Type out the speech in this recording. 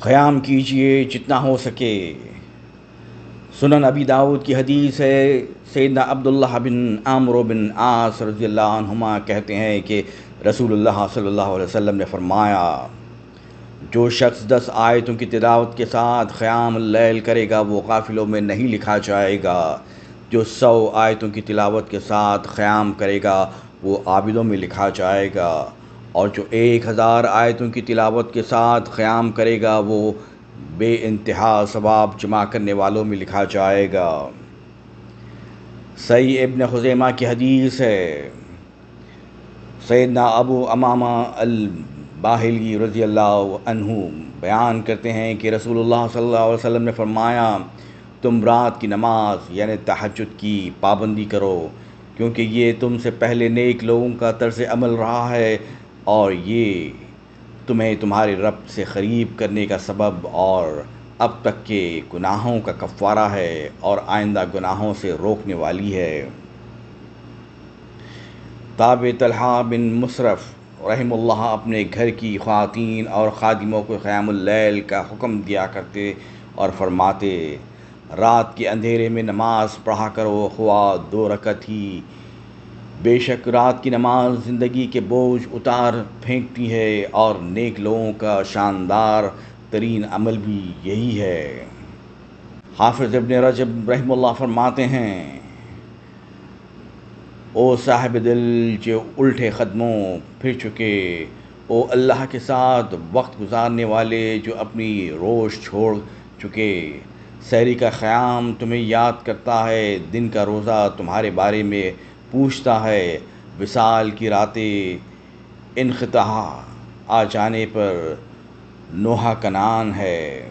قیام کیجئے جتنا ہو سکے۔ سنن ابی داؤد کی حدیث ہے، سیدنا عبداللہ بن عمرو بن عاص رضی اللہ عنہما کہتے ہیں کہ رسول اللہ صلی اللہ علیہ وسلم نے فرمایا، جو شخص 10 آیتوں کی تلاوت کے ساتھ قیام اللیل کرے گا وہ غافلوں میں نہیں لکھا جائے گا، جو 100 آیتوں کی تلاوت کے ساتھ قیام کرے گا وہ عابدوں میں لکھا جائے گا، اور جو 1000 آیتوں کی تلاوت کے ساتھ قیام کرے گا وہ بے انتہا ثواب جمع کرنے والوں میں لکھا جائے گا۔ صحیح ابن خزیمہ کی حدیث ہے، سیدنا ابو امامہ الباہلی رضی اللہ عنہ بیان کرتے ہیں کہ رسول اللہ صلی اللہ علیہ وسلم نے فرمایا، تم رات کی نماز یعنی تہجد کی پابندی کرو، کیونکہ یہ تم سے پہلے نیک لوگوں کا طرز عمل رہا ہے، اور یہ تمہیں تمہارے رب سے قریب کرنے کا سبب اور اب تک کے گناہوں کا کفارہ ہے اور آئندہ گناہوں سے روکنے والی ہے۔ تابع طلحہ بن مصرف رحم اللہ اپنے گھر کی خواتین اور خادموں کو قیام اللیل کا حکم دیا کرتے اور فرماتے، رات کے اندھیرے میں نماز پڑھا کرو، خواہ 2 رکعت ہی، بے شک رات کی نماز زندگی کے بوجھ اتار پھینکتی ہے، اور نیک لوگوں کا شاندار ترین عمل بھی یہی ہے۔ حافظ ابن رجب رحمہ اللہ فرماتے ہیں، او صاحب دل جو الٹے قدموں پھر چکے، او اللہ کے ساتھ وقت گزارنے والے جو اپنی روش چھوڑ چکے، سحری کا قیام تمہیں یاد کرتا ہے، دن کا روزہ تمہارے بارے میں پوچھتا ہے، وصال کی راتیں انقطاع آ جانے پر نوحہ کنعان ہے۔